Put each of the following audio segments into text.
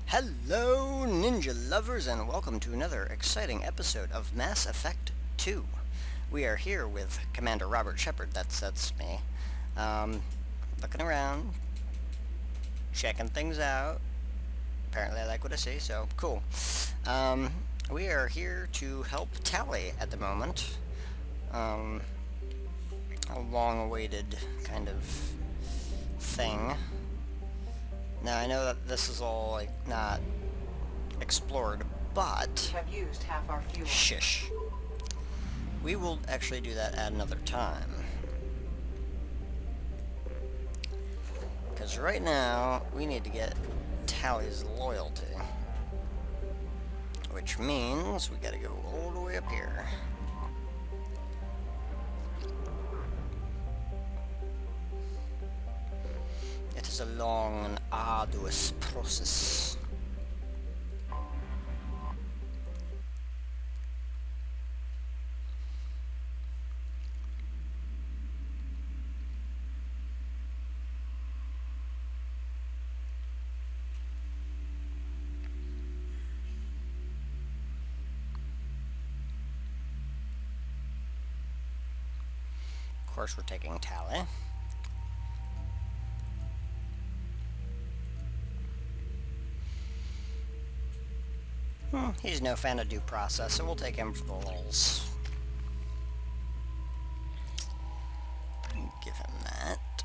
Hello, ninja lovers, and welcome to another exciting episode of Mass Effect 2. We are here with Commander Robert Shepard, that's me, looking around, checking things out. Apparently I like what I see, so cool. We are here to help Tali at the moment. A long-awaited kind of thing. Now, I know that this is all, not explored, but... Have used half our fuel. Shush. We will actually do that at another time. Because right now, we need to get Tali's loyalty. Which means we gotta go all the way up here. It is a long and arduous process. Of course, we're taking Tali. He's no fan of due process, so we'll take him for the lulz. Give him that.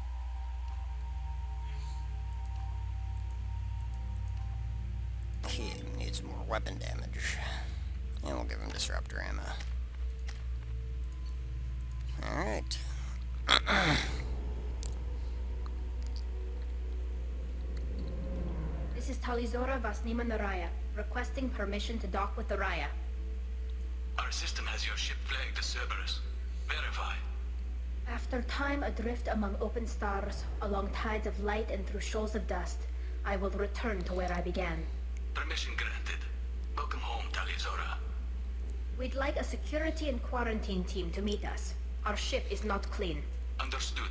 He needs more weapon damage. And we'll give him disruptor ammo. Alright. This is Tali'Zorah Vasnima Naraya, requesting permission to dock with the Raya. Our system has your ship flagged as Cerberus. Verify. After time adrift among open stars, along tides of light and through shoals of dust, I will return to where I began. Permission granted. Welcome home, Tali'Zorah. We'd like a security and quarantine team to meet us. Our ship is not clean. Understood.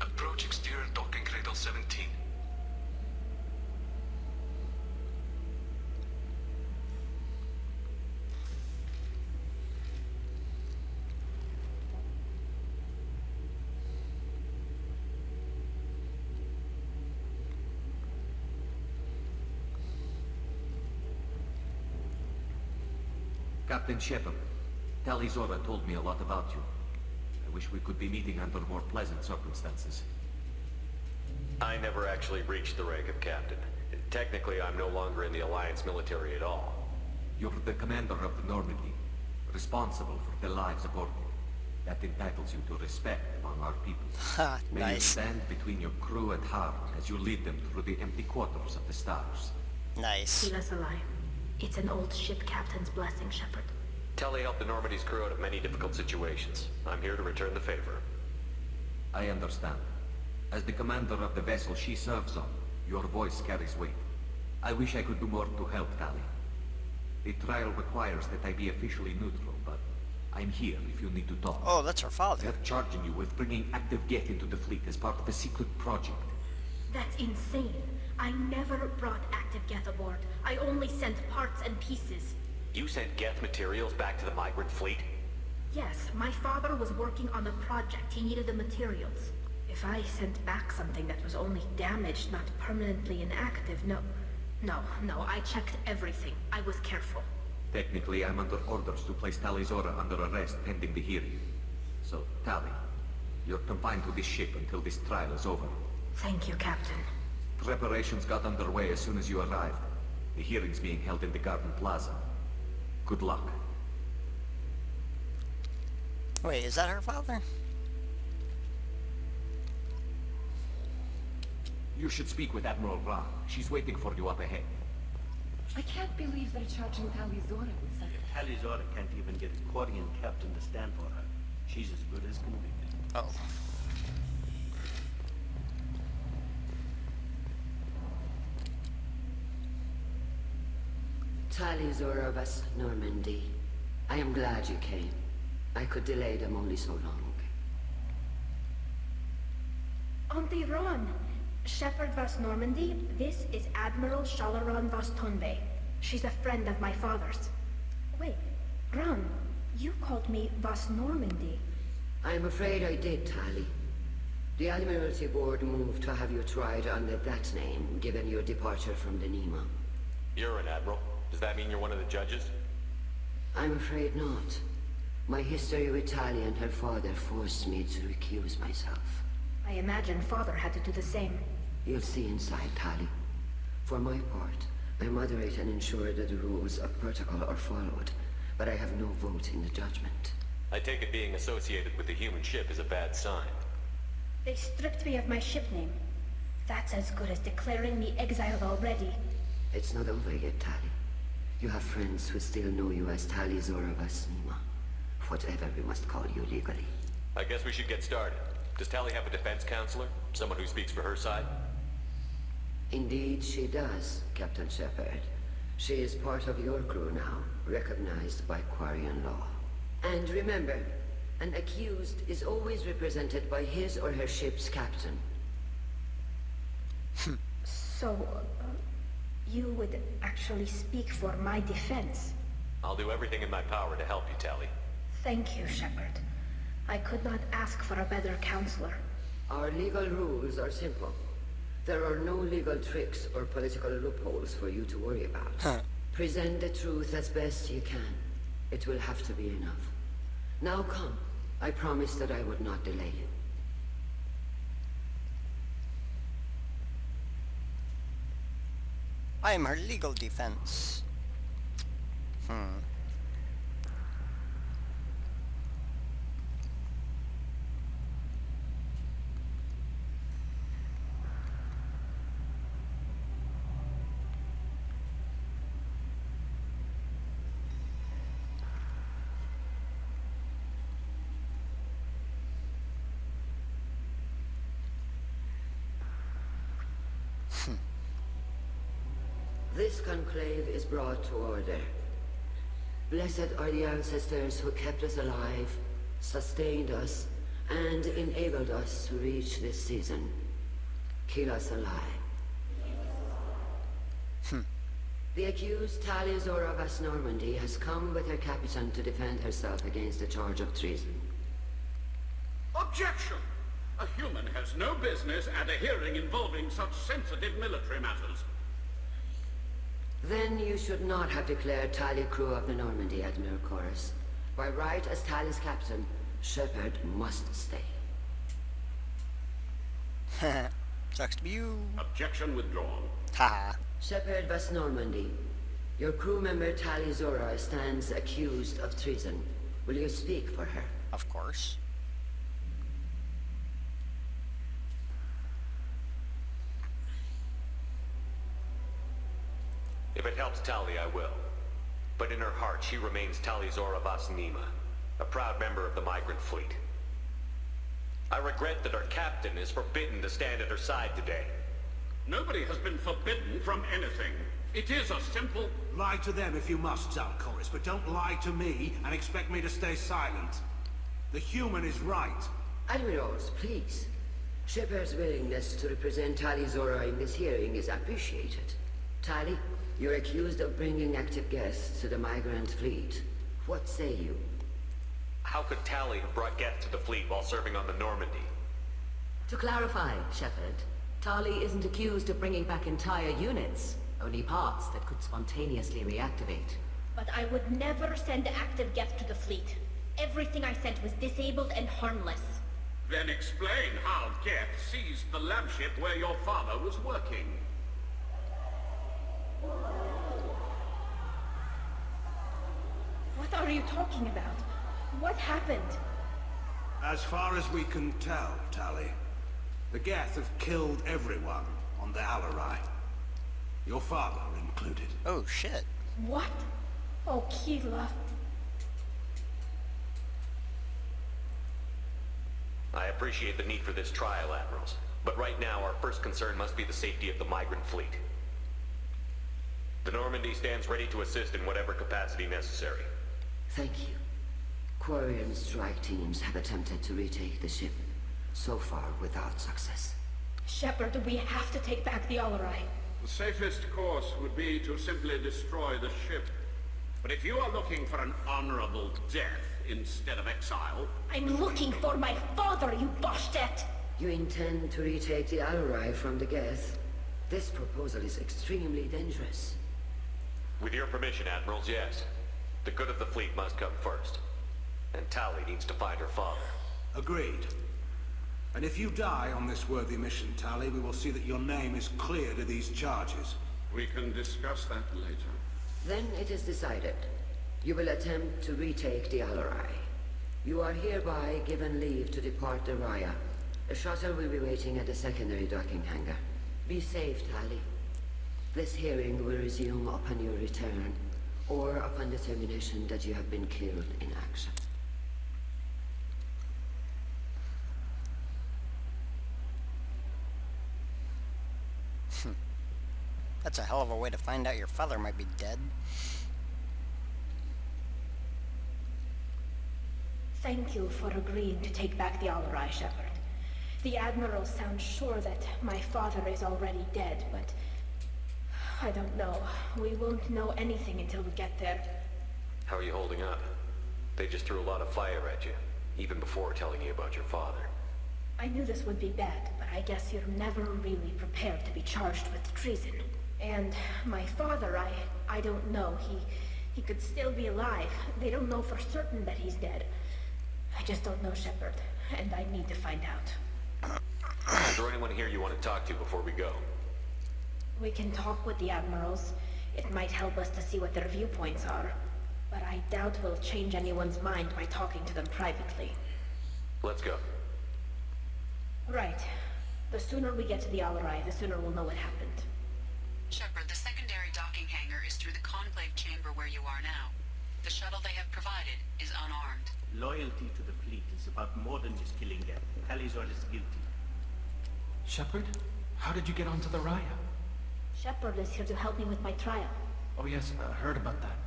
Approach exterior docking cradle 17. Captain Shepard, Tali'Zorah told me a lot about you. I wish we could be meeting under more pleasant circumstances. I never actually reached the rank of captain. Technically, I'm no longer in the Alliance military at all. You're the commander of the Normandy, responsible for the lives aboard you. That entitles you to respect among our people. Ha, May you nice. stand between your crew and harm as you lead them through the empty quarters of the stars. Nice. Keep us alive. It's an old ship captain's blessing, Shepard. Telly helped the Normandy's crew out of many difficult situations. I'm here to return the favor. I understand. As the commander of the vessel she serves on, your voice carries weight. I wish I could do more to help Tali. The trial requires that I be officially neutral, but I'm here if you need to talk. Oh, that's her father. They're charging you with bringing active Geth into the fleet as part of a secret project. That's insane. I never brought active Geth aboard. I only sent parts and pieces. You sent Geth materials back to the migrant fleet? Yes, my father was working on a project. He needed the materials. If I sent back something that was only damaged, not permanently inactive, no, I checked everything. I was careful. Technically, I'm under orders to place Tali'Zorah under arrest pending the hearing. So, Tali, you're confined to this ship until this trial is over. Thank you, Captain. Preparations got underway as soon as you arrived. The hearing's being held in the Garden Plaza. Good luck. Wait, is that her father? You should speak with Admiral Ra. She's waiting for you up ahead. I can't believe they're charging Tali'Zorah with such... Tali'Zorah can't even get a Quarian captain to stand for her. She's as good as can be. Oh. Tali'Zorah of Normandy. I am glad you came. I could delay them only so long. Auntie Ron! Shepard vs. Normandy, this is Admiral Shalaran vs. Tonbe. She's a friend of my father's. Wait, Ron, you called me vs. Normandy. I'm afraid I did, Tali. The Admiralty Board moved to have you tried under that name, given your departure from the Nima. You're an admiral. Does that mean you're one of the judges? I'm afraid not. My history with Tali and her father forced me to recuse myself. I imagine father had to do the same. You'll see inside, Tali. For my part, I moderate and ensure that the rules of protocol are followed, but I have no vote in the judgment. I take it being associated with the human ship is a bad sign. They stripped me of my ship name. That's as good as declaring me exiled already. It's not over yet, Tali. You have friends who still know you as Tali'Zorah Vasnima. Whatever we must call you legally. I guess we should get started. Does Tali have a defense counselor? Someone who speaks for her side? Indeed, she does, Captain Shepard. She is part of your crew now, recognized by Quarian law. And remember, an accused is always represented by his or her ship's captain. So, you would actually speak for my defense? I'll do everything in my power to help you, Tali. Thank you, Shepard. I could not ask for a better counselor. Our legal rules are simple. There are no legal tricks or political loopholes for you to worry about. Present the truth as best you can. It will have to be enough. Now come. I promised that I would not delay you. I am her legal defense. This conclave is brought to order. Blessed are the ancestors who kept us alive, sustained us, and enabled us to reach this season. Keep us alive. The accused Tali'Zorah vs. Normandy has come with her captain to defend herself against the charge of treason. Objection! A human has no business at a hearing involving such sensitive military matters. Then you should not have declared Tali crew of the Normandy, Admiral Chorus. By right as Tali's captain, Shepard must stay. Sucks to be you. Objection withdrawn. Haha. Shepard vs. Normandy. Your crew member Tali'Zorah stands accused of treason. Will you speak for her? Of course. If it helps Tali, I will. But in her heart, she remains Tali'Zorah Vasnima, a proud member of the migrant fleet. I regret that our captain is forbidden to stand at her side today. Nobody has been forbidden from anything. It is a simple... Lie to them if you must, Zalcoris, but don't lie to me and expect me to stay silent. The human is right. Admirals, please. Shepard's willingness to represent Tali'Zorah in this hearing is appreciated. Tali, you're accused of bringing active guests to the migrant fleet. What say you? How could Tali have brought Geth to the fleet while serving on the Normandy? To clarify, Shepard, Tali isn't accused of bringing back entire units, only parts that could spontaneously reactivate. But I would never send active Geth to the fleet. Everything I sent was disabled and harmless. Then explain how Geth seized the lab ship where your father was working. What are you talking about? What happened? As far as we can tell, Tali, the Geth have killed everyone on the Alarai. Your father included. Oh, shit. What? Oh, Keela. I appreciate the need for this trial, Admirals. But right now, our first concern must be the safety of the migrant fleet. The Normandy stands ready to assist in whatever capacity necessary. Thank you. Quarian strike teams have attempted to retake the ship, so far without success. Shepard, we have to take back the Alarai. The safest course would be to simply destroy the ship. But if you are looking for an honorable death instead of exile... I'm looking for my father, you bastet! You intend to retake the Alarai from the Geth? This proposal is extremely dangerous. With your permission, Admirals, yes. The good of the fleet must come first. And Tali needs to find her father. Agreed. And if you die on this worthy mission, Tali, we will see that your name is cleared of these charges. We can discuss that later. Then it is decided. You will attempt to retake the Alarai. You are hereby given leave to depart the Raya. A shuttle will be waiting at the secondary docking hangar. Be safe, Tali. This hearing will resume upon your return, or upon determination that you have been killed in action. That's a hell of a way to find out your father might be dead. Thank you for agreeing to take back the Alarai, Shepard. The Admiral sounds sure that my father is already dead, but... I don't know. We won't know anything until we get there. How are you holding up? They just threw a lot of fire at you, even before telling you about your father. I knew this would be bad, but I guess you're never really prepared to be charged with treason. And my father, I don't know. He could still be alive. They don't know for certain that he's dead. I just don't know, Shepard, and I need to find out. Is there anyone here you want to talk to before we go? We can talk with the Admirals. It might help us to see what their viewpoints are. But I doubt we'll change anyone's mind by talking to them privately. Let's go. Right. The sooner we get to the Alarai, the sooner we'll know what happened. Shepard, the secondary docking hangar is through the Conclave chamber where you are now. The shuttle they have provided is unarmed. Loyalty to the fleet is about more than just killing them. Tali'Zorah is guilty. Shepard? How did you get onto the Raya? Shepard is here to help me with my trial. Oh yes, I heard about that.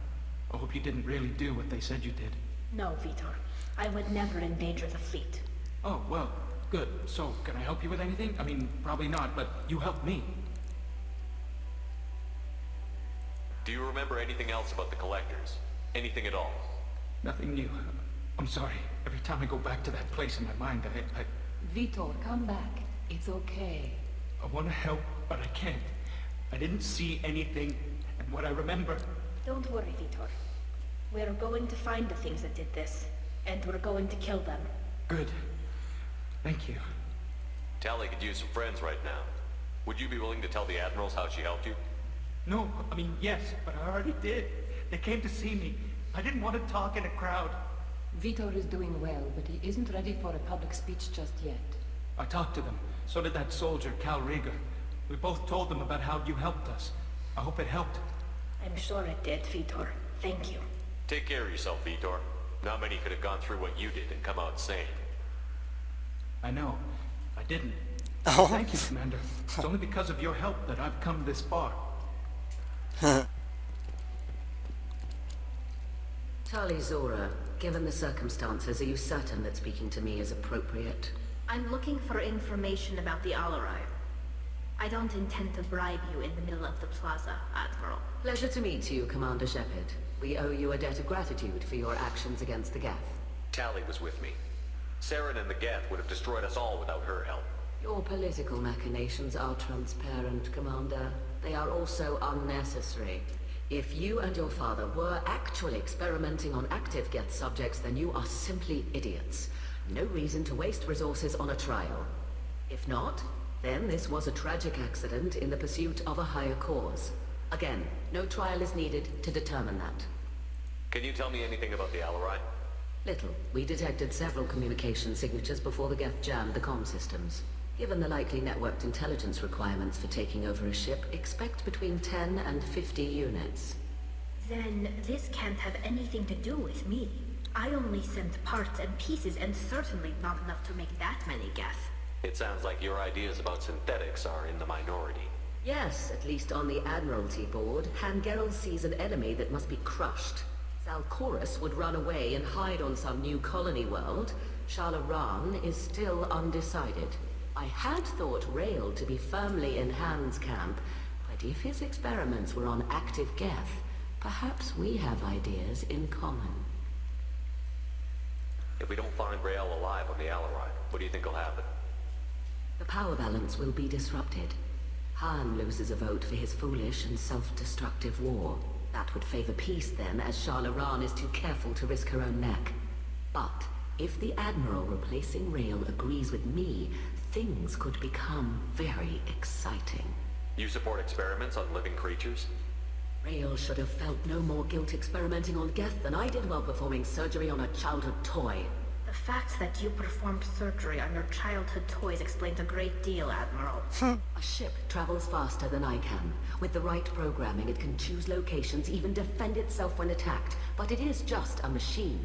I hope you didn't really do what they said you did. No, Vitor. I would never endanger the fleet. Oh, well, good. So, can I help you with anything? I mean, probably not, but you helped me. Do you remember anything else about the Collectors? Anything at all? Nothing new. I'm sorry. Every time I go back to that place in my mind, I... Vitor, come back. It's okay. I want to help, but I can't. I didn't see anything, and what I remember... Don't worry, Vitor. We're going to find the things that did this, and we're going to kill them. Good. Thank you. Tali could use some friends right now. Would you be willing to tell the Admirals how she helped you? No, I mean, yes, but I already did. They came to see me. I didn't want to talk in a crowd. Vitor is doing well, but he isn't ready for a public speech just yet. I talked to them. So did that soldier, Cal Rieger. We both told them about how you helped us. I hope it helped. I'm sure it did, Vitor. Thank you. Take care of yourself, Vitor. Not many could have gone through what you did and come out sane. I know. I didn't. Oh. Thank you, Commander. It's only because of your help that I've come this far. Tali'Zorah, given the circumstances, are you certain that speaking to me is appropriate? I'm looking for information about the Alarai. I don't intend to bribe you in the middle of the plaza, Admiral. Pleasure to meet you, Commander Shepard. We owe you a debt of gratitude for your actions against the Geth. Tali was with me. Saren and the Geth would have destroyed us all without her help. Your political machinations are transparent, Commander. They are also unnecessary. If you and your father were actually experimenting on active Geth subjects, then you are simply idiots. No reason to waste resources on a trial. If not, then this was a tragic accident in the pursuit of a higher cause. Again, no trial is needed to determine that. Can you tell me anything about the Alarai? Little. We detected several communication signatures before the Geth jammed the comm systems. Given the likely networked intelligence requirements for taking over a ship, expect between 10 and 50 units. Then this can't have anything to do with me. I only sent parts and pieces, and certainly not enough to make that many Geth. It sounds like your ideas about synthetics are in the minority. Yes, at least on the Admiralty board, Hangerel sees an enemy that must be crushed. Zalcorus would run away and hide on some new colony world. Shalaran is still undecided. I had thought Rail to be firmly in Han's camp, but if his experiments were on active Geth, perhaps we have ideas in common. If we don't find Rael alive on the Alarai, what do you think will happen? The power balance will be disrupted. Han loses a vote for his foolish and self-destructive war. That would favor peace then, as Shalaran is too careful to risk her own neck. But if the Admiral replacing Rael agrees with me, things could become very exciting. You support experiments on living creatures? Rael should have felt no more guilt experimenting on Geth than I did while performing surgery on a childhood toy. The fact that you performed surgery on your childhood toys explains a great deal, Admiral. A ship travels faster than I can. With the right programming, it can choose locations, even defend itself when attacked. But it is just a machine.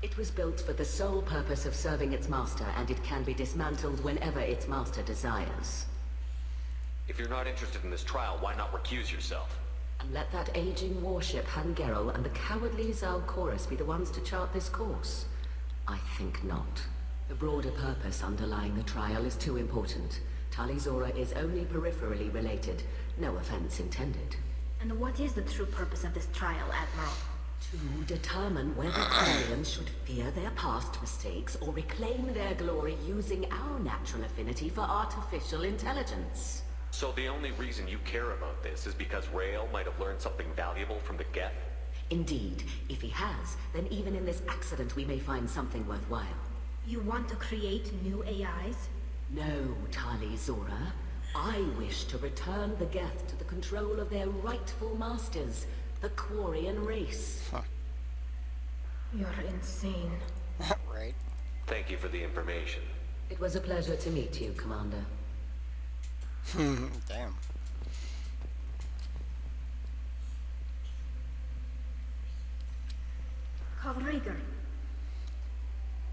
It was built for the sole purpose of serving its master, and it can be dismantled whenever its master desires. If you're not interested in this trial, why not recuse yourself? And let that aging warship Hangerel and the cowardly Zal'Koris be the ones to chart this course. I think not. The broader purpose underlying the trial is too important. Tali'Zorah is only peripherally related. No offense intended. And what is the true purpose of this trial, Admiral? To determine whether Quarians should fear their past mistakes or reclaim their glory using our natural affinity for artificial intelligence. So the only reason you care about this is because Rael might have learned something valuable from the Geth? Indeed. If he has, then even in this accident we may find something worthwhile. You want to create new AIs? No, Tali'Zorah. I wish to return the Geth to the control of their rightful masters, the Quarian race. Huh. You're insane. Right. Thank you for the information. It was a pleasure to meet you, Commander. Damn. Kalrieger.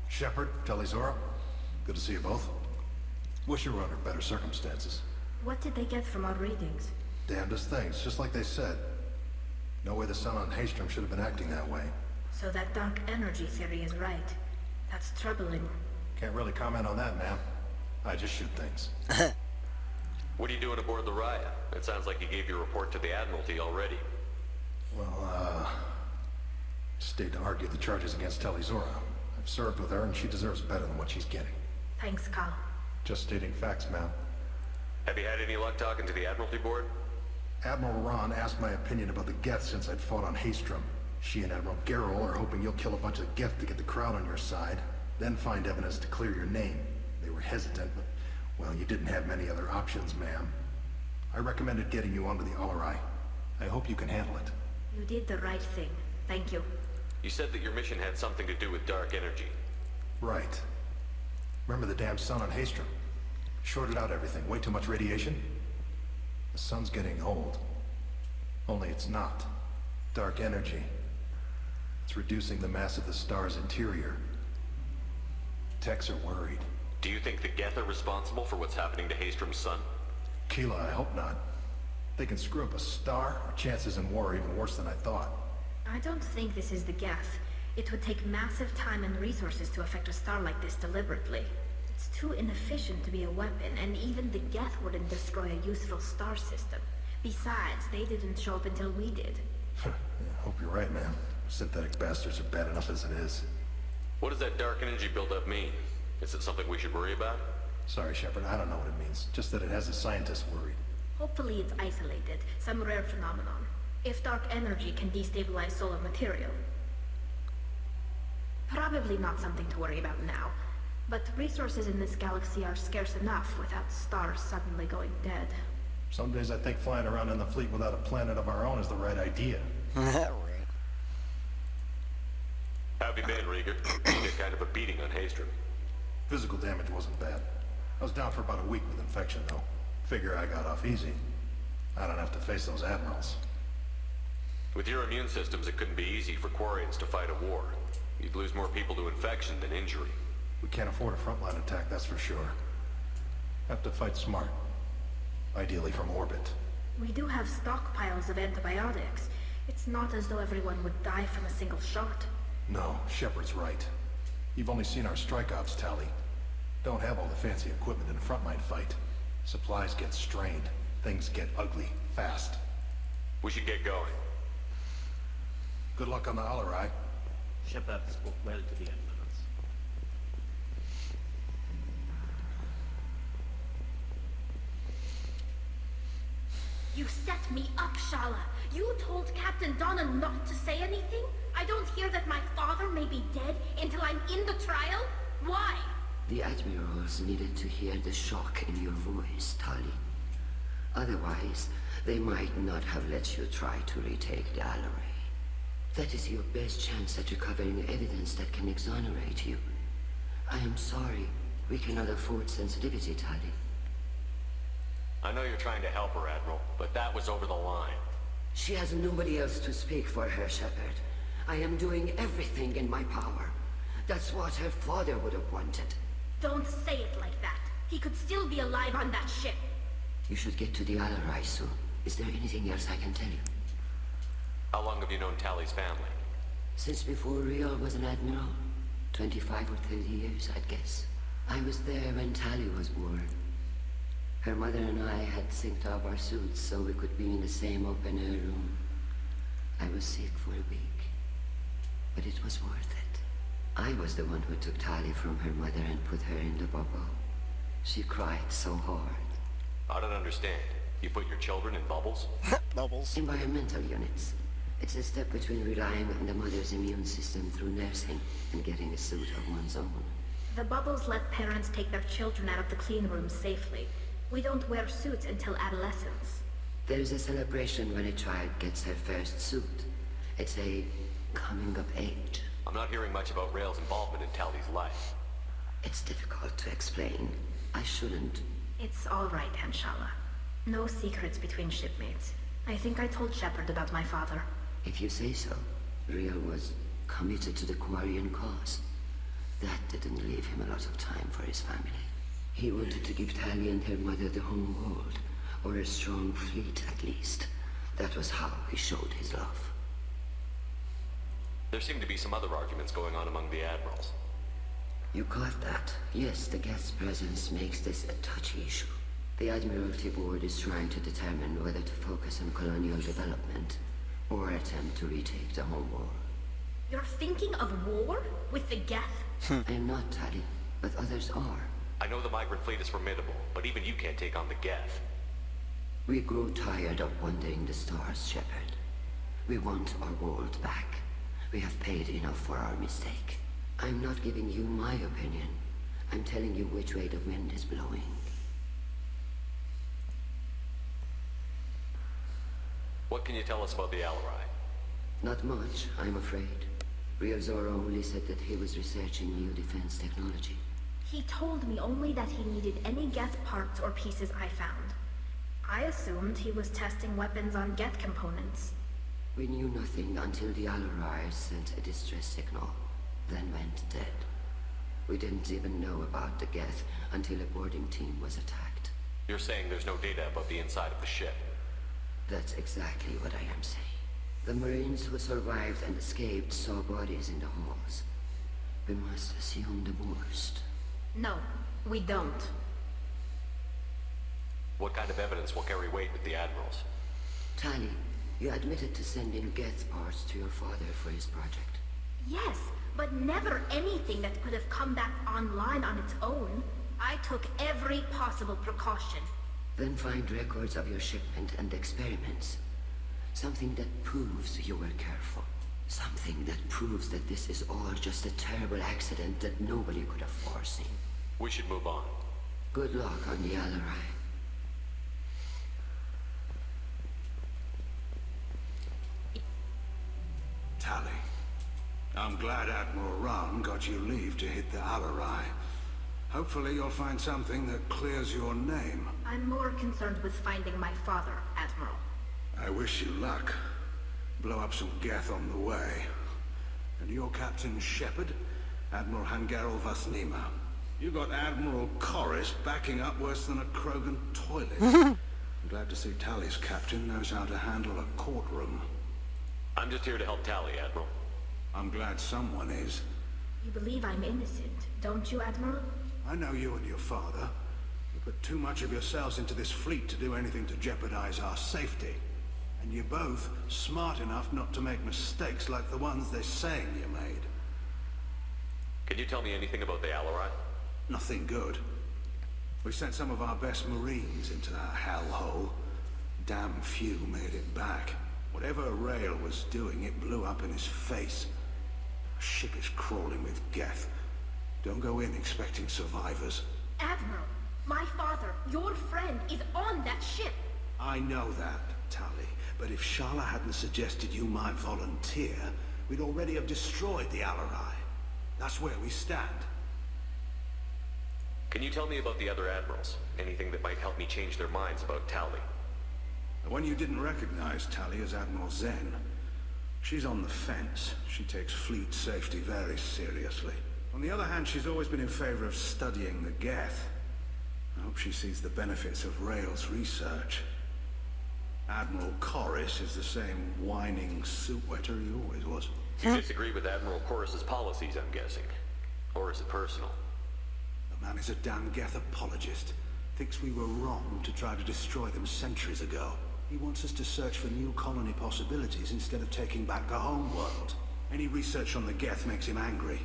Shepard, Tali'Zorah, good to see you both. Wish you were under better circumstances. What did they get from our readings? Damnedest things, just like they said. No way the sun on Haystrom should have been acting that way. So that dark energy theory is right. That's troubling. Can't really comment on that, ma'am. I just shoot things. What are you doing aboard the Raya? It sounds like you gave your report to the Admiralty already. Well, stayed to argue the charges against Tali'Zorah. I've served with her, and she deserves better than what she's getting. Thanks, Kal. Just stating facts, ma'am. Have you had any luck talking to the Admiralty Board? Admiral Ron asked my opinion about the Geth since I'd fought on Haystrom. She and Admiral Garrel are hoping you'll kill a bunch of Geth to get the crowd on your side, then find evidence to clear your name. They were hesitant, but, well, you didn't have many other options, ma'am. I recommended getting you onto the Alarai. I hope you can handle it. You did the right thing. Thank you. You said that your mission had something to do with dark energy. Right. Remember the damn sun on Haystrom? Shorted out everything. Way too much radiation? The sun's getting old. Only it's not. Dark energy. It's reducing the mass of the star's interior. Techs are worried. Do you think the Geth are responsible for what's happening to Haystrom's sun? Keela, I hope not. They can screw up a star. Our chances in war are even worse than I thought. I don't think this is the Geth. It would take massive time and resources to affect a star like this deliberately. It's too inefficient to be a weapon, and even the Geth wouldn't destroy a useful star system. Besides, they didn't show up until we did. Yeah, hope you're right, man. Synthetic bastards are bad enough as it is. What does that dark energy buildup mean? Is it something we should worry about? Sorry, Shepard, I don't know what it means. Just that it has the scientists worried. Hopefully it's isolated, some rare phenomenon. If dark energy can destabilize solar material. Probably not something to worry about now. But resources in this galaxy are scarce enough without stars suddenly going dead. Some days I think flying around in the fleet without a planet of our own is the right idea. Right. How have you been, Rieger? You get kind of a beating on Haystrom. Physical damage wasn't bad. I was down for about a week with infection, though. Figure I got off easy. I don't have to face those admirals. With your immune systems, it couldn't be easy for Quarians to fight a war. You'd lose more people to infection than injury. We can't afford a frontline attack, that's for sure. Have to fight smart. Ideally from orbit. We do have stockpiles of antibiotics. It's not as though everyone would die from a single shot. No, Shepard's right. You've only seen our strikeouts, Tali. Don't have all the fancy equipment in a frontline fight. Supplies get strained. Things get ugly, fast. We should get going. Good luck on the Alarai. Shepard spoke well to the admirals. You set me up, Shala. You told Captain Donna not to say anything? I don't hear that my father may be dead until I'm in the trial? Why? The admirals needed to hear the shock in your voice, Tali. Otherwise, they might not have let you try to retake the Alarai. That is your best chance at recovering evidence that can exonerate you. I am sorry. We cannot afford sensitivity, Tali. I know you're trying to help her, Admiral, but that was over the line. She has nobody else to speak for her, Shepard. I am doing everything in my power. That's what her father would have wanted. Don't say it like that. He could still be alive on that ship. You should get to the Alarai soon. Is there anything else I can tell you? How long have you known Tali's family? Since before Riel was an admiral. 25 or 30 years, I'd guess. I was there when Tali was born. Her mother and I had synced up our suits so we could be in the same open-air room. I was sick for a week, but it was worth it. I was the one who took Tali from her mother and put her in the bubble. She cried so hard. I don't understand. You put your children in bubbles? Bubbles. Environmental units. It's a step between relying on the mother's immune system through nursing and getting a suit of one's own. The bubbles let parents take their children out of the clean rooms safely. We don't wear suits until adolescence. There's a celebration when a child gets her first suit. It's a coming of age. I'm not hearing much about Rael's involvement in Tali's life. It's difficult to explain. I shouldn't. It's all right, Anshala. No secrets between shipmates. I think I told Shepard about my father. If you say so. Riel was committed to the Quarian cause. That didn't leave him a lot of time for his family. He wanted to give Tali and her mother the home world, or a strong fleet at least. That was how he showed his love. There seem to be some other arguments going on among the admirals. You caught that? Yes, the guest's presence makes this a touchy issue. The Admiralty Board is trying to determine whether to focus on colonial development or attempt to retake the home world. You're thinking of war? With the Geth? I am not, Tali, but others are. I know the migrant fleet is formidable, but even you can't take on the Geth. We grow tired of wandering the stars, Shepard. We want our world back. We have paid enough for our mistake. I'm not giving you my opinion. I'm telling you which way the wind is blowing. What can you tell us about the Alarai? Not much, I'm afraid. Tali'Zorah only said that he was researching new defense technology. He told me only that he needed any Geth parts or pieces I found. I assumed he was testing weapons on Geth components. We knew nothing until the Alarai sent a distress signal, then went dead. We didn't even know about the Geth until a boarding team was attacked. You're saying there's no data about the inside of the ship? That's exactly what I am saying. The Marines who survived and escaped saw bodies in the halls. We must assume the worst. No, we don't. What kind of evidence will carry weight with the admirals? Tali, you admitted to sending Geth parts to your father for his project. Yes, but never anything that could have come back online on its own. I took every possible precaution. Then find records of your shipment and experiments. Something that proves you were careful. Something that proves that this is all just a terrible accident that nobody could have foreseen. We should move on. Good luck on the Alarai. Tali, I'm glad Admiral Rahn got you leave to hit the Alarai. Hopefully you'll find something that clears your name. I'm more concerned with finding my father, Admiral. I wish you luck. Blow up some Geth on the way. And your Captain Shepard, Admiral Hangarel Vasnima. You got Admiral Corris backing up worse than a Krogan toilet. I'm glad to see Tali's captain knows how to handle a courtroom. I'm just here to help Tali, Admiral. I'm glad someone is. You believe I'm innocent, don't you, Admiral? I know you and your father. You put too much of yourselves into this fleet to do anything to jeopardize our safety. And you're both smart enough not to make mistakes like the ones they're saying you made. Can you tell me anything about the Alarai? Nothing good. We sent some of our best Marines into that hellhole. Damn few made it back. Whatever Rail was doing, it blew up in his face. Our ship is crawling with Geth. Don't go in expecting survivors. Admiral, my father, your friend, is on that ship. I know that, Tali. But if Shala hadn't suggested you might volunteer, we'd already have destroyed the Alarai. That's where we stand. Can you tell me about the other admirals? Anything that might help me change their minds about Tali? The one you didn't recognize, Tali, is Admiral Zen. She's on the fence. She takes fleet safety very seriously. On the other hand, she's always been in favor of studying the Geth. I hope she sees the benefits of Rail's research. Admiral Corris is the same whining soup-wetter he always was. You disagree with Admiral Corris's policies, I'm guessing. Or is it personal? The man is a damn Geth apologist. Thinks we were wrong to try to destroy them centuries ago. He wants us to search for new colony possibilities instead of taking back the home world. Any research on the Geth makes him angry.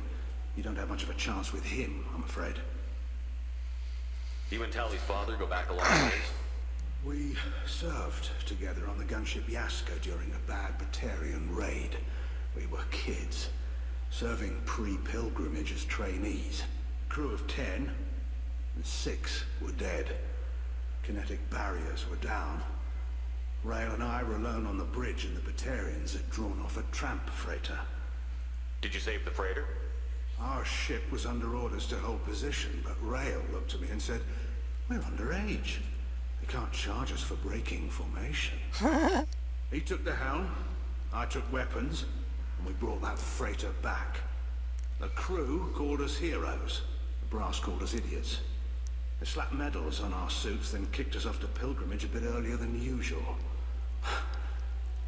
You don't have much of a chance with him, I'm afraid. You and Tali's father go back a long ways? We served together on the gunship Yaska during a bad Batarian raid. We were kids, serving pre-pilgrimage as trainees. A crew of 10, and 6 were dead. Kinetic barriers were down. Rail and I were alone on the bridge, and the Batarians had drawn off a tramp freighter. Did you save the freighter? Our ship was under orders to hold position, but Rail looked at me and said, "We're underage. They can't charge us for breaking formation." He took the helm, I took weapons, and we brought that freighter back. The crew called us heroes. The brass called us idiots. They slapped medals on our suits, then kicked us off to pilgrimage a bit earlier than usual.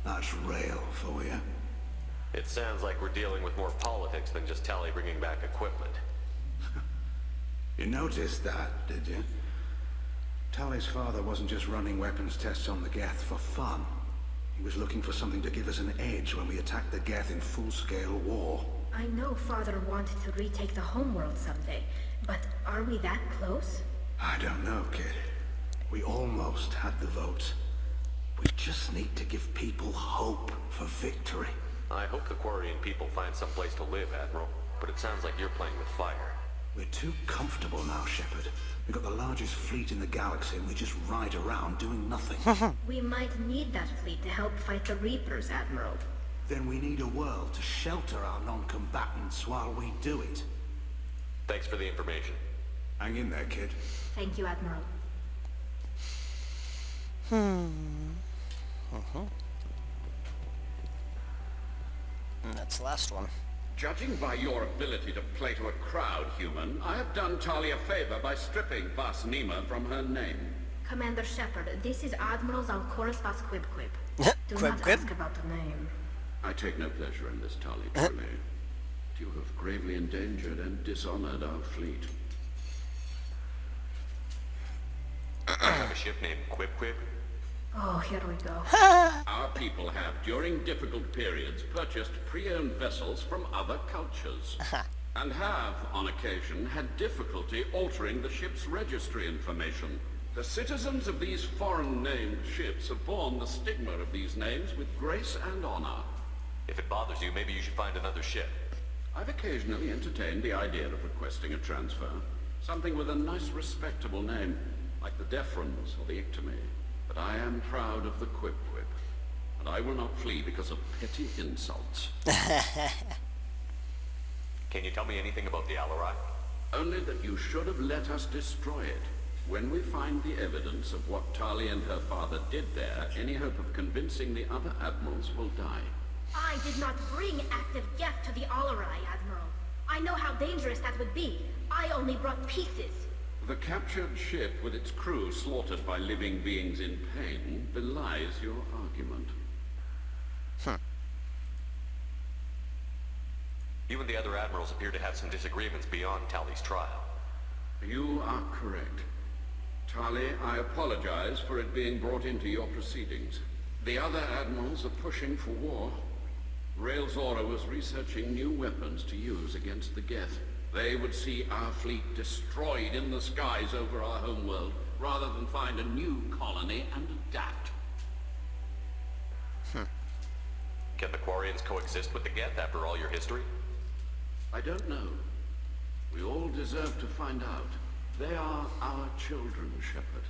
That's Rail for you. It sounds like we're dealing with more politics than just Tali bringing back equipment. You noticed that, did you? Tali's father wasn't just running weapons tests on the Geth for fun. He was looking for something to give us an edge when we attacked the Geth in full-scale war. I know father wanted to retake the homeworld someday, but are we that close? I don't know, kid. We almost had the votes. We just need to give people hope for victory. I hope the Quarian people find some place to live, Admiral. But it sounds like you're playing with fire. We're too comfortable now, Shepard. We've got the largest fleet in the galaxy and we just ride around doing nothing. We might need that fleet to help fight the Reapers, Admiral. Then we need a world to shelter our non-combatants while we do it. Thanks for the information. Hang in there, kid. Thank you, Admiral. And that's the last one. Judging by your ability to play to a crowd, human, I have done Tali a favor by stripping Vas Nima from her name. Commander Shepard, this is Admiral Zalkoris Vas Quib. Do Quib not Quib? ask about the name. I take no pleasure in this, Tali, truly. You have gravely endangered and dishonored our fleet. You have a ship named Quib Quib? Oh, here we go. Our people have, during difficult periods, purchased pre-owned vessels from other cultures. And have, on occasion, had difficulty altering the ship's registry information. The citizens of these foreign-named ships have borne the stigma of these names with grace and honor. If it bothers you, maybe you should find another ship. I've occasionally entertained the idea of requesting a transfer. Something with a nice, respectable name, like the Defrons or the Ictomy. But I am proud of the Quib Quib, and I will not flee because of petty insults. Can you tell me anything about the Alarai? Only that you should have let us destroy it. When we find the evidence of what Tali and her father did there, any hope of convincing the other admirals will die. I did not bring active Geth to the Alarai, Admiral. I know how dangerous that would be. I only brought pieces. The captured ship with its crew slaughtered by living beings in pain belies your argument. You and the other admirals appear to have some disagreements beyond Tali's trial. You are correct. Tali, I apologize for it being brought into your proceedings. The other admirals are pushing for war. Tali'Zorah was researching new weapons to use against the Geth. They would see our fleet destroyed in the skies over our homeworld, rather than find a new colony and adapt. Can the Quarians coexist with the Geth after all your history? I don't know. We all deserve to find out. They are our children, Shepard.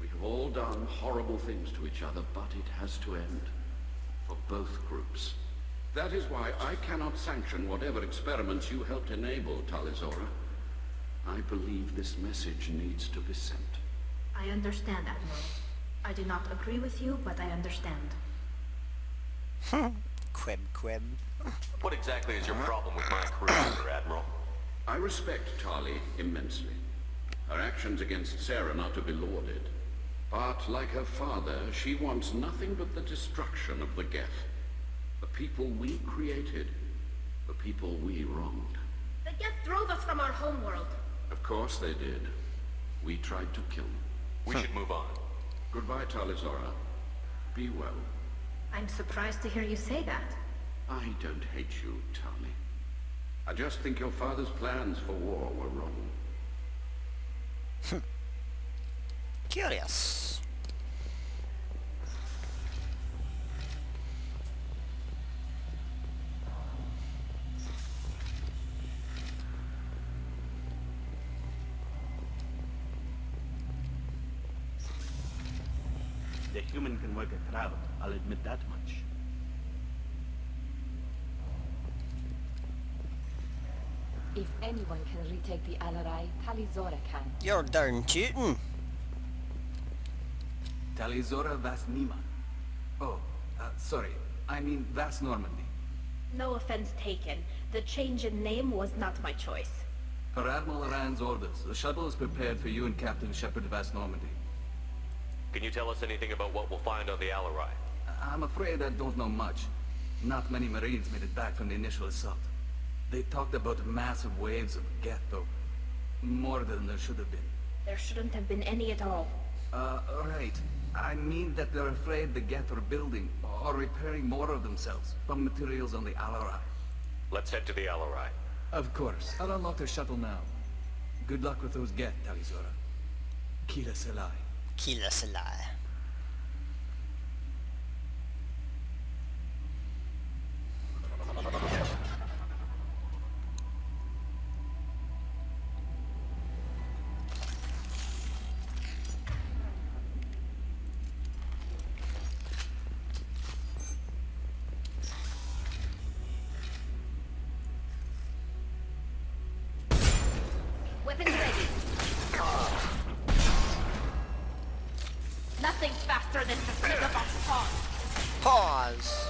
We have all done horrible things to each other, but it has to end. For both groups. That is why I cannot sanction whatever experiments you helped enable, Tali'Zorah. I believe this message needs to be sent. I understand, Admiral. I do not agree with you, but I understand. Quib, quib. What exactly is your problem with my crew, Admiral? I respect Tali immensely. Her actions against Sarah are not to be lauded. But, like her father, she wants nothing but the destruction of the Geth. The people we created. The people we wronged. The Geth drove us from our homeworld. Of course they did. We tried to kill them. We should move on. Goodbye, Tali'Zorah. Be well. I'm surprised to hear you say that. I don't hate you, Tali. I just think your father's plans for war were wrong. Curious. The human can work a travel, I'll admit that much. If anyone can retake the Alarai, Tali'Zorah can. You're darn tootin'. Tali'Zorah Vas Nima. Oh, sorry. I mean Vas Normandy. No offense taken. The change in name was not my choice. Per Admiral Rand's orders, the shuttle is prepared for you and Captain Shepard Vas Normandy. Can you tell us anything about what we'll find on the Alarai? I'm afraid I don't know much. Not many Marines made it back from the initial assault. They talked about massive waves of Geth, though. More than there should have been. There shouldn't have been any at all. Right. I mean that they're afraid the Geth are building or repairing more of themselves from materials on the Alarai. Let's head to the Alarai. Of course. I'll unlock their shuttle now. Good luck with those Geth, Tali'Zorah. Kila Selai. Kila Selai. Weapons ready. Nothing's faster than to flip up on pause. Pause.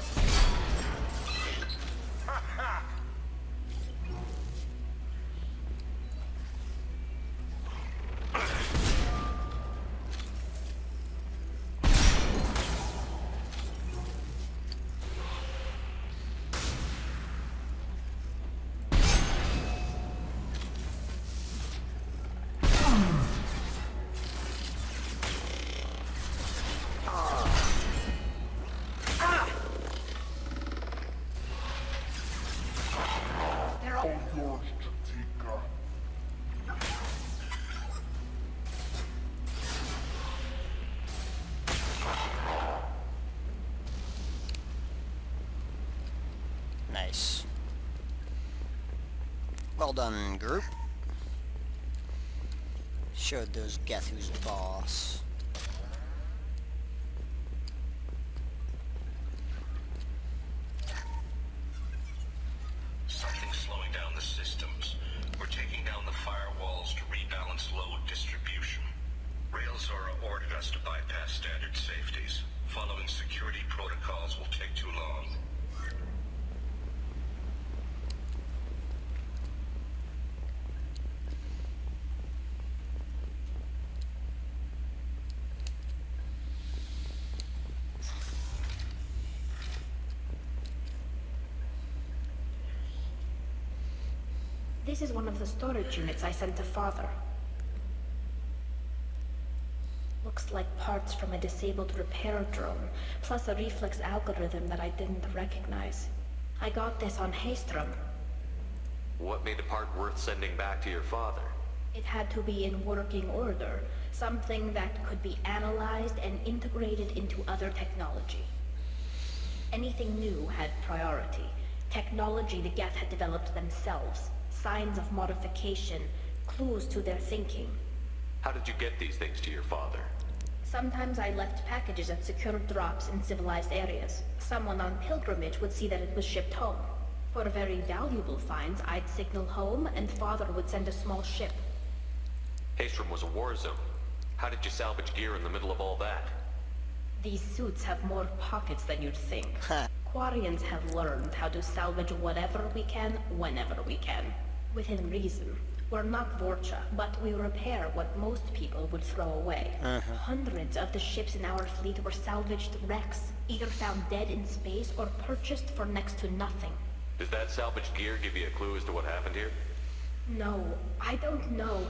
Nice. Well done, group. Showed those Geth who's the boss. Something's slowing down the systems. We're taking down the firewalls to rebalance load distribution. Tali'Zorah ordered us to bypass standard safeties. Following security protocols will take too long. This is one of the storage units I sent to Father. Looks like parts from a disabled repair drone, plus a reflex algorithm that I didn't recognize. I got this on Haystrom. What made a part worth sending back to your father? It had to be in working order, something that could be analyzed and integrated into other technology. Anything new had priority. Technology the Geth had developed themselves, signs of modification, clues to their thinking. How did you get these things to your father? Sometimes I left packages at secure drops in civilized areas. Someone on pilgrimage would see that it was shipped home. For very valuable finds, I'd signal home, and Father would send a small ship. Haystrom was a war zone. How did you salvage gear in the middle of all that? These suits have more pockets than you'd think. Quarians have learned how to salvage whatever we can, whenever we can. Within reason. We're not Vorcha, but we repair what most people would throw away. Hundreds of the ships in our fleet were salvaged wrecks, either found dead in space or purchased for next to nothing. Does that salvaged gear give you a clue as to what happened here? No, I don't know.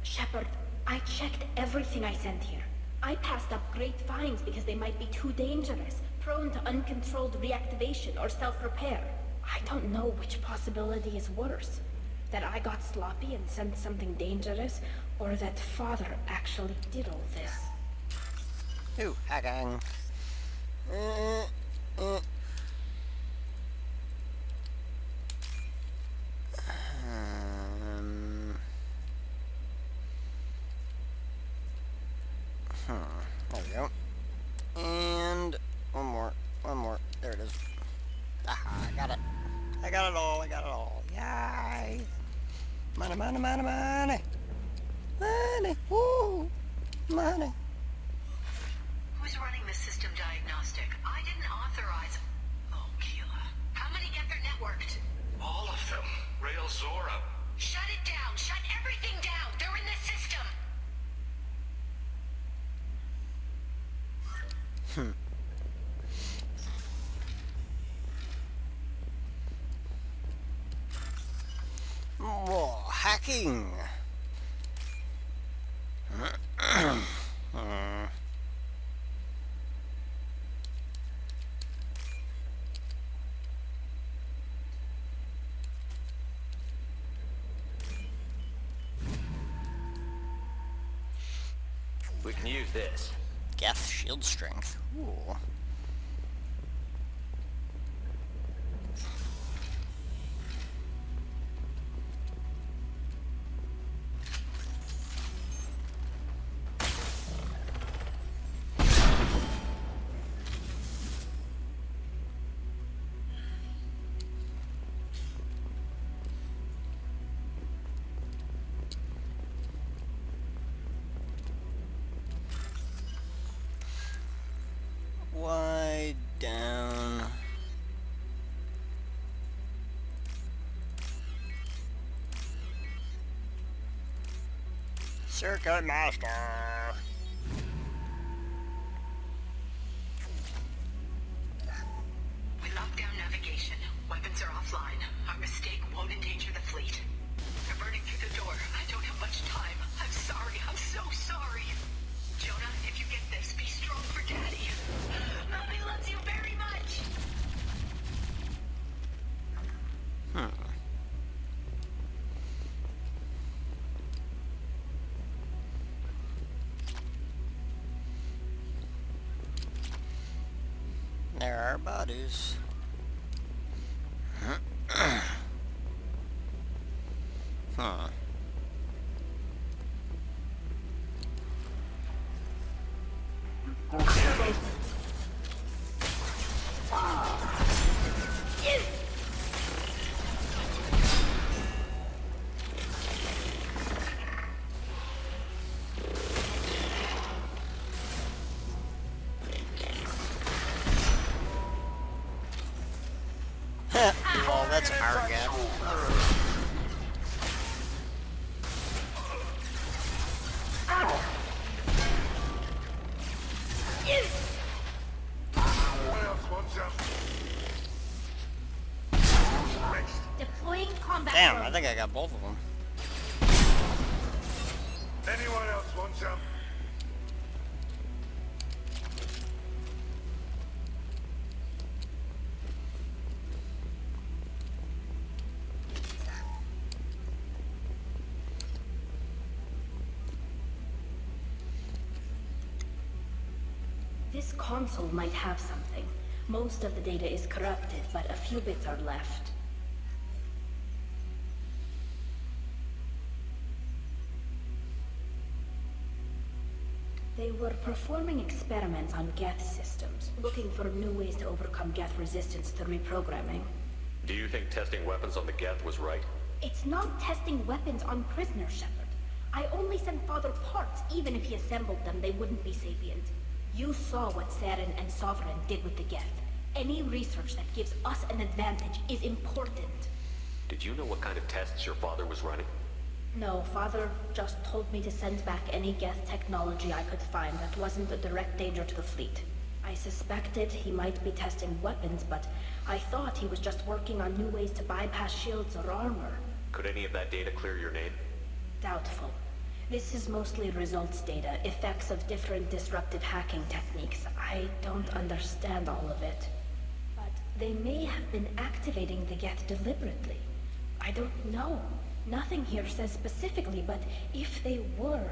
Shepard, I checked everything I sent here. I passed up great finds because they might be too dangerous, prone to uncontrolled reactivation or self-repair. I don't know which possibility is worse. That I got sloppy and sent something dangerous, or that Father actually did all this. Ooh, hacking. There we go. And one more. There it is. Aha, I got it. I got it all. Yay! Money. Money, woo! Money. Who's running the system diagnostic? I didn't authorize... Oh, Keela. How many get their networked? All of them. Tali'Zorah. Shut it down! Shut everything down! They're in the system! More hacking. We can use this. Geth shield strength. Ooh. Wide down. Circuit Master. We locked down navigation. Weapons are offline. Our mistake won't endanger the fleet. They're burning through the door. I don't have much time. I'm sorry. I'm so sorry. Jonah, if you get this, be strong for Daddy. Mommy loves you very much. There are bodies. Well, that's our gap. Deploying combat Damn, drone. I think I got both of them. Anyone else want some? This console might have something. Most of the data is corrupted, but a few bits are left. They were performing experiments on Geth systems, looking for new ways to overcome Geth resistance through reprogramming. Do you think testing weapons on the Geth was right? It's not testing weapons on prisoners, Shepard. I only sent Father parts. Even if he assembled them, they wouldn't be sapient. You saw what Saren and Sovereign did with the Geth. Any research that gives us an advantage is important. Did you know what kind of tests your father was running? No, Father just told me to send back any Geth technology I could find that wasn't a direct danger to the fleet. I suspected he might be testing weapons, but I thought he was just working on new ways to bypass shields or armor. Could any of that data clear your name? Doubtful. This is mostly results data, effects of different disruptive hacking techniques. I don't understand all of it. But they may have been activating the Geth deliberately. I don't know. Nothing here says specifically, but if they were,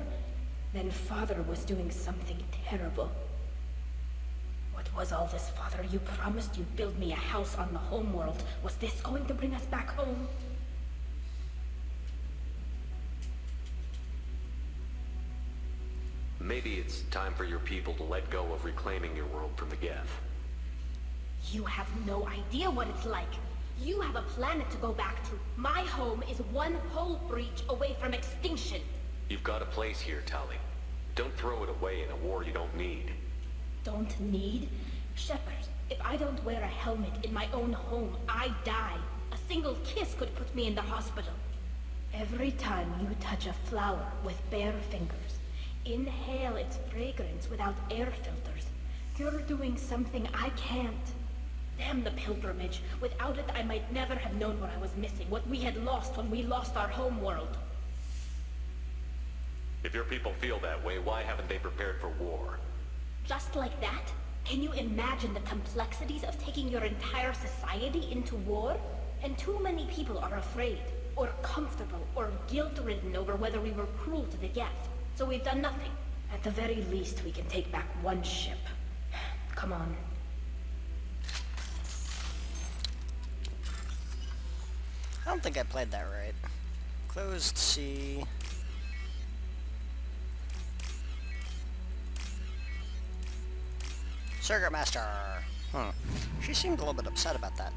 then Father was doing something terrible. What was all this, Father? You promised you'd build me a house on the homeworld. Was this going to bring us back home? Maybe it's time for your people to let go of reclaiming your world from the Geth. You have no idea what it's like. You have a planet to go back to. My home is one hull breach away from extinction. You've got a place here, Tali. Don't throw it away in a war you don't need. Don't need? Shepard, if I don't wear a helmet in my own home, I die. A single kiss could put me in the hospital. Every time you touch a flower with bare fingers, inhale its fragrance without air filters, you're doing something I can't. Damn the pilgrimage. Without it, I might never have known what I was missing, what we had lost when we lost our home world. If your people feel that way, why haven't they prepared for war? Just like that? Can you imagine the complexities of taking your entire society into war? And too many people are afraid, or comfortable, or guilt-ridden over whether we were cruel to the Geth. So we've done nothing. At the very least, we can take back one ship. Come on. I don't think I played that right. Closed C. Circuit Master! She seemed a little bit upset about that.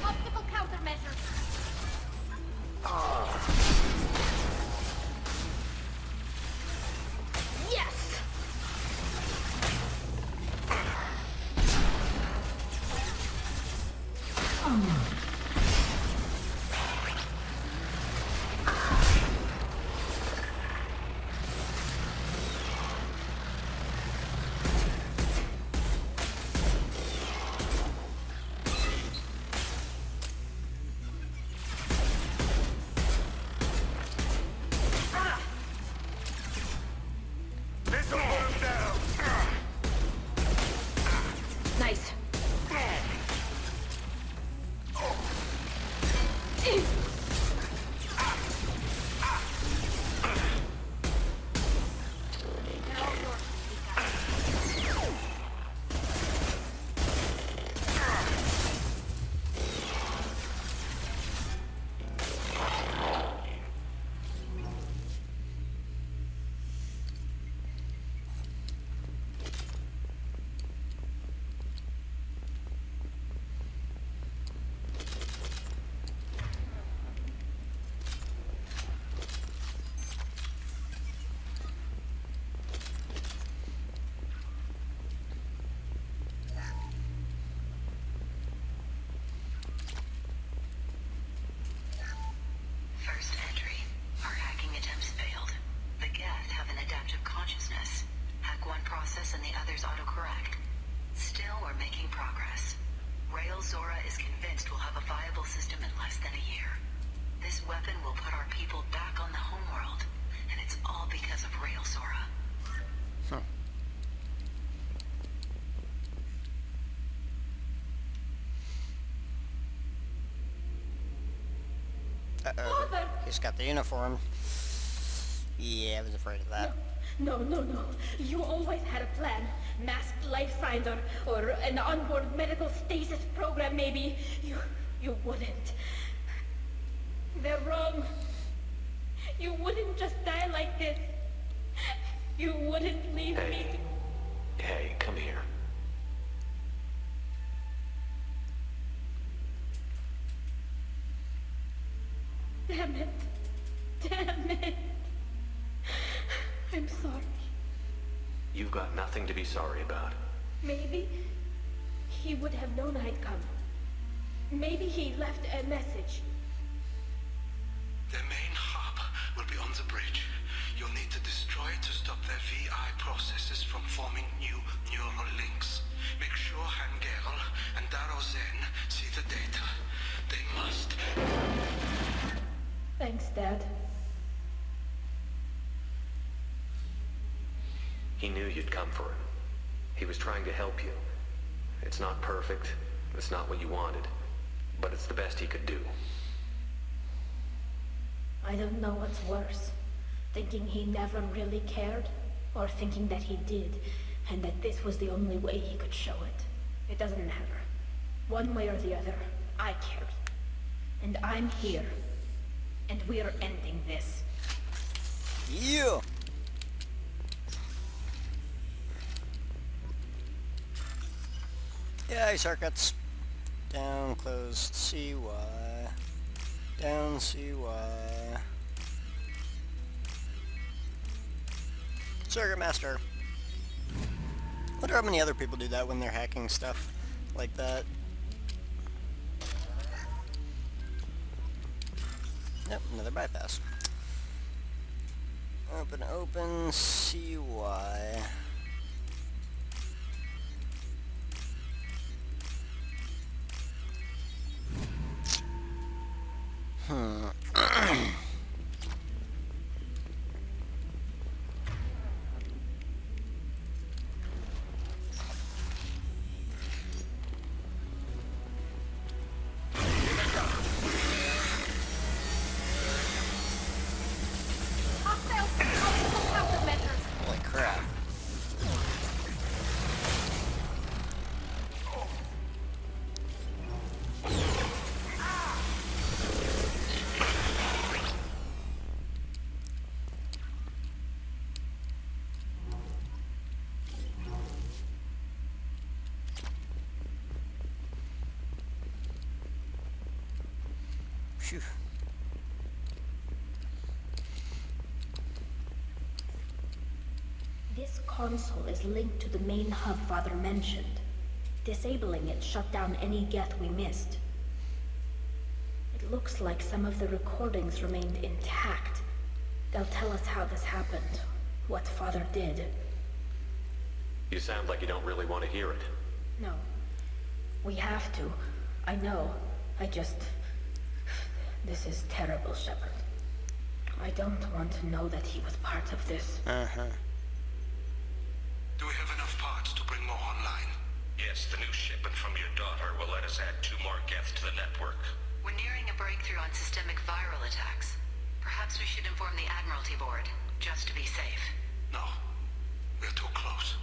Optical countermeasures! Yes! Nice. First entry. Our hacking attempts failed. The Geth have an adaptive consciousness. Hack one process and the others autocorrect. Still, we're making progress. Tali'Zorah is convinced we'll have a viable system in less than a year. This weapon will put our people back on the homeworld, and it's all because of Tali'Zorah. Uh-oh. He's got the uniform. Yeah, I was afraid of that. No. You always had a plan. Masked life signs or an onboard medical stasis program, maybe. You wouldn't. They're wrong. You wouldn't just die like this. You wouldn't leave me. Hey, come here. Damn it. I'm sorry. You've got nothing to be sorry about. Maybe he would have known I'd come. Maybe he left a message. The main hub will be on the bridge. You'll need to destroy it to stop their VI processes from forming new neural links. Make sure Hangerl and Darozen see the data. They must. Thanks, Dad. He knew you'd come for him. He was trying to help you. It's not perfect. It's not what you wanted. But it's the best he could do. I don't know what's worse. Thinking he never really cared, or thinking that he did, and that this was the only way he could show it. It doesn't matter. One way or the other, I cared. And I'm here. And we're ending this. Yeah! Yeah, circuits. Down, closed, CY. Down, CY. Circuit Master. Wonder how many other people do that when they're hacking stuff like that. Yep, another bypass. Open, CY. Holy crap. Phew. This console is linked to the main hub Father mentioned. Disabling it shut down any Geth we missed. It looks like some of the recordings remained intact. They'll tell us how this happened, what Father did. You sound like you don't really want to hear it. No. We have to. I know. This is terrible, Shepard. I don't want to know that he was part of this. Do we have enough parts to bring more online? Yes, the new shipment from your daughter will let us add 2 more Geth to the network. We're nearing a breakthrough on systemic viral attacks. Perhaps we should inform the Admiralty Board, just to be safe. No. We're too close.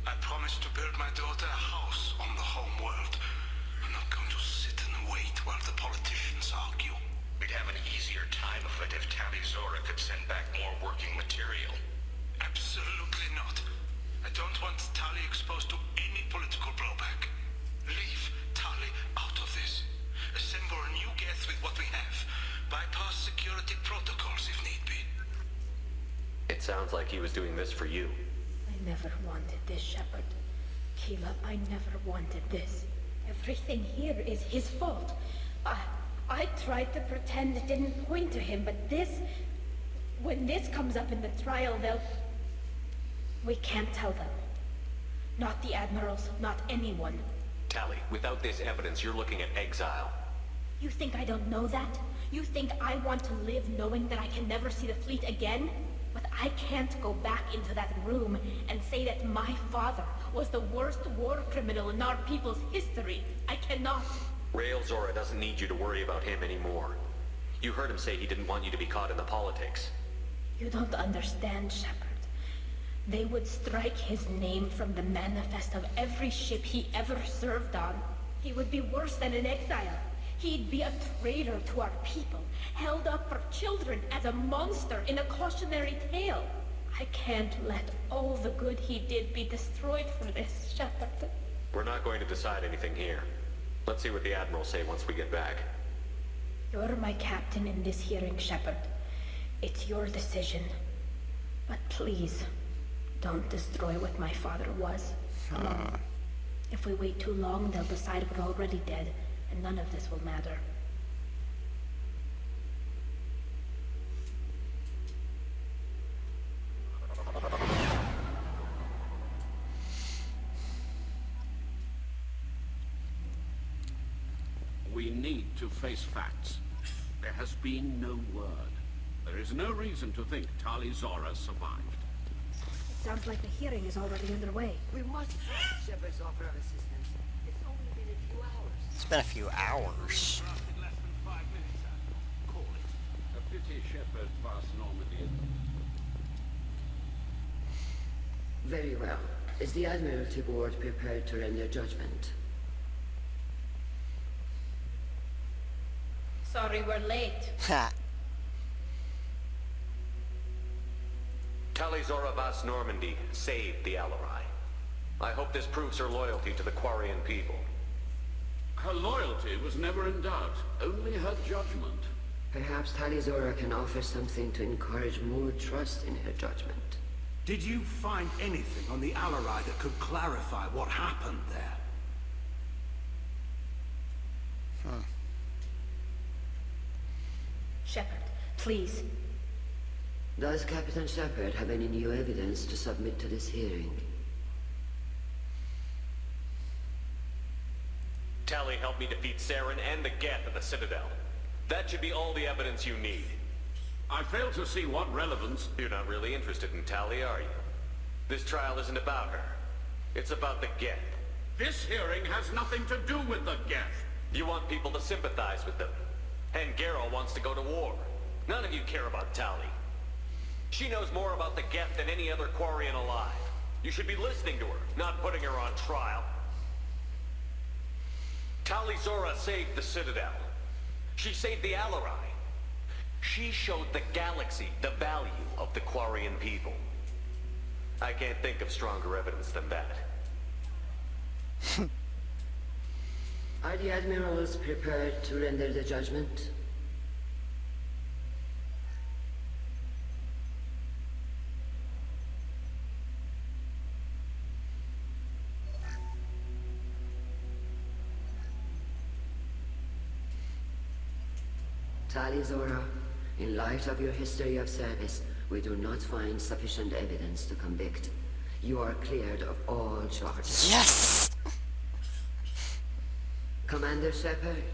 I promised to build my daughter a house on the home world. I'm not going to sit and wait while the politicians argue. We'd have an easier time of it if Tali'Zorah could send back more working material. Absolutely not. I don't want Tali exposed to any political blowback. Leave Tali out of this. Assemble a new Geth with what we have. Bypass security protocols if need be. It sounds like he was doing this for you. I never wanted this, Shepard. Keela, I never wanted this. Everything here is his fault. I tried to pretend it didn't point to him, but this... When this comes up in the trial, they'll... We can't tell them. Not the admirals, not anyone. Tali, without this evidence, you're looking at exile. You think I don't know that? You think I want to live knowing that I can never see the fleet again? But I can't go back into that room and say that my father was the worst war criminal in our people's history. I cannot. Tali'Zorah doesn't need you to worry about him anymore. You heard him say he didn't want you to be caught in the politics. You don't understand, Shepard. They would strike his name from the manifest of every ship he ever served on. He would be worse than an exile. He'd be a traitor to our people, held up for children as a monster in a cautionary tale. I can't let all the good he did be destroyed for this, Shepard. We're not going to decide anything here. Let's see what the Admiral say once we get back. You're my captain in this hearing, Shepard. It's your decision. But please, don't destroy what my father was. Alone. If we wait too long, they'll decide we're already dead, and none of this will matter. We need to face facts. There has been no word. There is no reason to think Tali'Zorah survived. It sounds like the hearing is already underway. We must trust Shepard's offer of assistance. It's only been a few hours. It's been a few hours. Less than 5 minutes, call it. A pity Shepard passed Normandy. Very well. Is the Admiralty Board prepared to render judgment? Sorry we're late. Ha. Tali'Zorah Vas Normandy saved the Alarai. I hope this proves her loyalty to the Quarian people. Her loyalty was never in doubt, only her judgment. Perhaps Tali'Zorah can offer something to encourage more trust in her judgment. Did you find anything on the Alarai that could clarify what happened there? Shepard, please. Does Captain Shepard have any new evidence to submit to this hearing? Tali helped me defeat Saren and the Geth at the Citadel. That should be all the evidence you need. I fail to see what relevance... You're not really interested in Tali, are you? This trial isn't about her. It's about the Geth. This hearing has nothing to do with the Geth. You want people to sympathize with them. And Geralt wants to go to war. None of you care about Tali. She knows more about the Geth than any other Quarian alive. You should be listening to her, not putting her on trial. Tali'Zorah saved the Citadel. She saved the Alarai. She showed the galaxy the value of the Quarian people. I can't think of stronger evidence than that. Are the admirals prepared to render the judgment? Tali'Zorah, in light of your history of service, we do not find sufficient evidence to convict. You are cleared of all charges. Yes! Commander Shepard,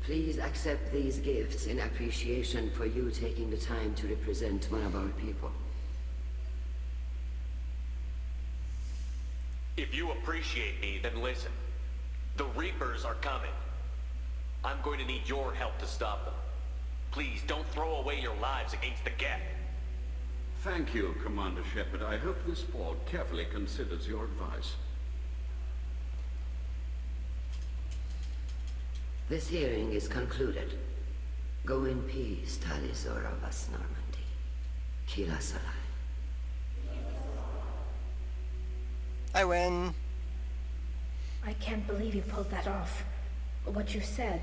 please accept these gifts in appreciation for you taking the time to represent one of our people. If you appreciate me, then listen. The Reapers are coming. I'm going to need your help to stop them. Please, don't throw away your lives against the Geth. Thank you, Commander Shepard. I hope this board carefully considers your advice. This hearing is concluded. Go in peace, Tali'Zorah Vas Normandy. Kila Salai. I win. I can't believe you pulled that off. What you said.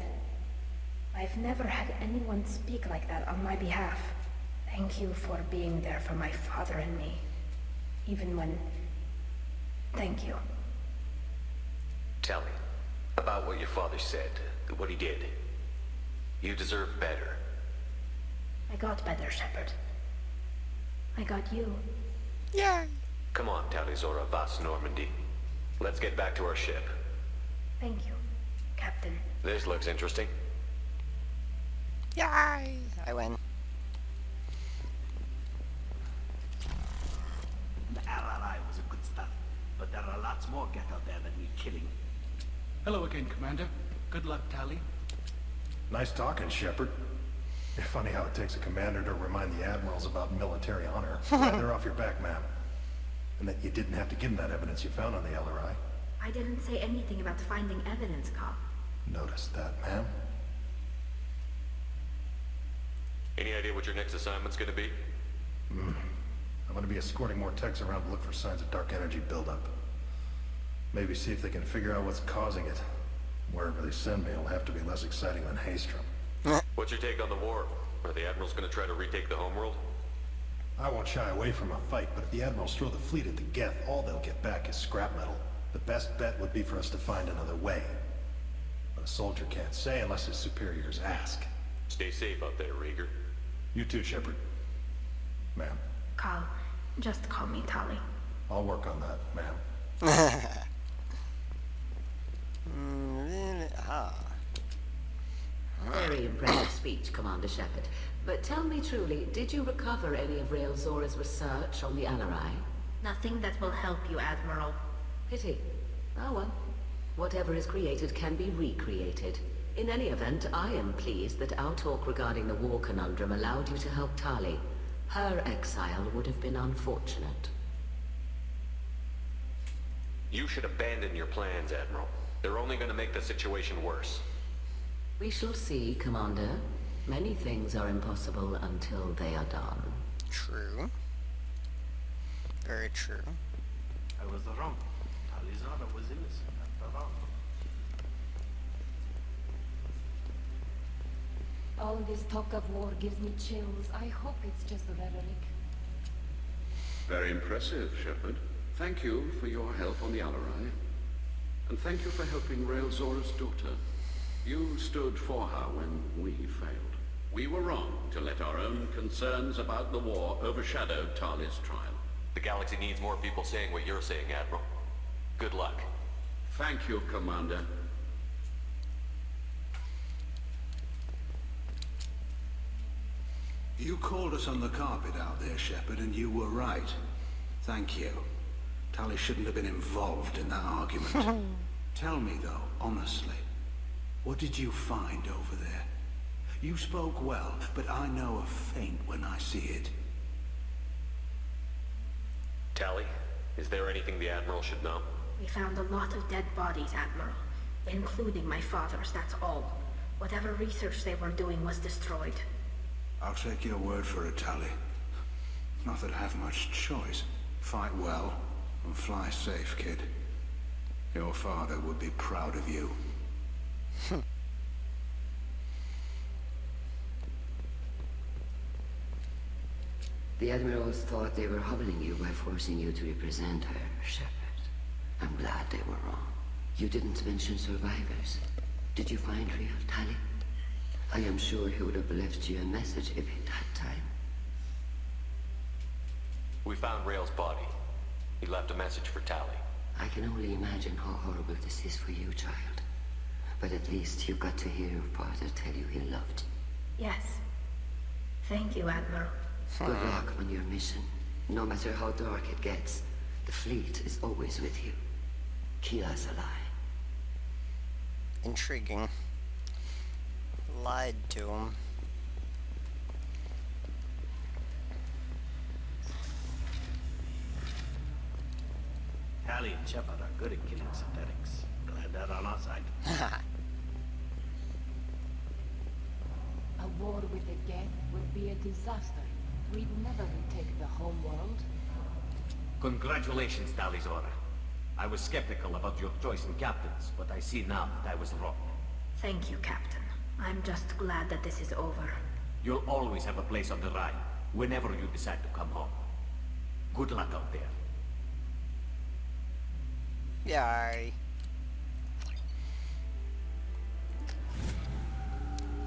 I've never had anyone speak like that on my behalf. Thank you for being there for my father and me. Even when... Thank you. Tell me about what your father said, what he did. You deserve better. I got better, Shepard. I got you. Yeah. Come on, Tali'Zorah Vas Normandy. Let's get back to our ship. Thank you, Captain. This looks interesting. Yay! I win. The Alarai was a good start, but there are lots more Geth out there that need killing. Hello again, Commander. Good luck, Tali. Nice talking, Shepard. It's funny how it takes a commander to remind the admirals about military honor. Glad they're off your back, ma'am. And that you didn't have to give them that evidence you found on the LRI. I didn't say anything about finding evidence, Cal. Noticed that, ma'am. Any idea what your next assignment's gonna be? I'm gonna be escorting more techs around to look for signs of dark energy buildup. Maybe see if they can figure out what's causing it. Wherever they send me, it'll have to be less exciting than Haystrom. What's your take on the war? Are the admirals gonna try to retake the homeworld? I won't shy away from a fight, but if the admirals throw the fleet at the Geth, all they'll get back is scrap metal. The best bet would be for us to find another way. But a soldier can't say unless his superiors ask. Stay safe out there, Rieger. You too, Shepard. Ma'am. Cal, just call me Tali. I'll work on that, ma'am. Really? Ah. Very impressive speech, Commander Shepard. But tell me truly, did you recover any of Tali'Zorah's research on the LRI? Nothing that will help you, Admiral. Pity. Oh well. Whatever is created can be recreated. In any event, I am pleased that our talk regarding the war conundrum allowed you to help Tali. Her exile would have been unfortunate. You should abandon your plans, Admiral. They're only gonna make the situation worse. We shall see, Commander. Many things are impossible until they are done. True. Very true. I was wrong. Tali'Zorah was innocent after all. All this talk of war gives me chills. I hope it's just rhetoric. Very impressive, Shepard. Thank you for your help on the LRI. And thank you for helping Tali'Zorah's daughter. You stood for her when we failed. We were wrong to let our own concerns about the war overshadow Tali's trial. The galaxy needs more people saying what you're saying, Admiral. Good luck. Thank you, Commander. You called us on the carpet out there, Shepard, and you were right. Thank you. Tali shouldn't have been involved in that argument. Tell me, though, honestly, what did you find over there? You spoke well, but I know a feint when I see it. Tali, is there anything the Admiral should know? We found a lot of dead bodies, Admiral. Including my father's, that's all. Whatever research they were doing was destroyed. I'll take your word for it, Tali. Not that I have much choice. Fight well, and fly safe, kid. Your father would be proud of you. The Admirals thought they were humbling you by forcing you to represent her, Shepard. I'm glad they were wrong. You didn't mention survivors. Did you find real Tali? I am sure he would have left you a message if he'd had time. We found Rail's body. He left a message for Tali. I can only imagine how horrible this is for you, child. But at least you got to hear your father tell you he loved you. Yes. Thank you, Admiral. Good luck on your mission. No matter how dark it gets, the fleet is always with you. Keep us alive. Intriguing. Lied to him. Tali and Shepard are good at killing synthetics. Glad they're on our side. A war with the Geth would be a disaster. We'd never retake the home world. Congratulations, Tali'Zorah. I was skeptical about your choice in captains, but I see now that I was wrong. Thank you, Captain. I'm just glad that this is over. You'll always have a place on the Rhine, whenever you decide to come home. Good luck out there. Yay.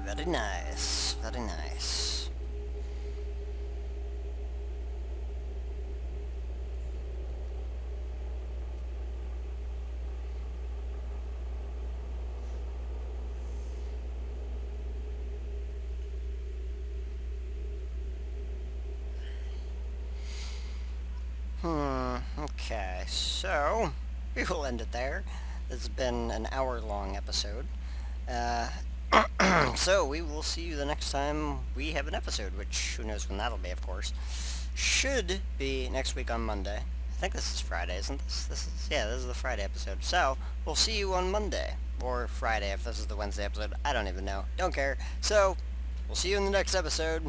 Very nice, very nice. Okay, so we will end it there. This has been an hour-long episode. So, we will see you the next time we have an episode, which who knows when that'll be, of course. Should be next week on Monday. I think this is Friday, isn't this? This is the Friday episode. So, we'll see you on Monday. Or Friday, if this is the Wednesday episode. I don't even know. Don't care. So, we'll see you in the next episode.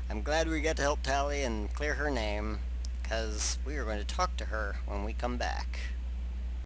I'm glad we got to help Tali and clear her name, because we are going to talk to her when we come back.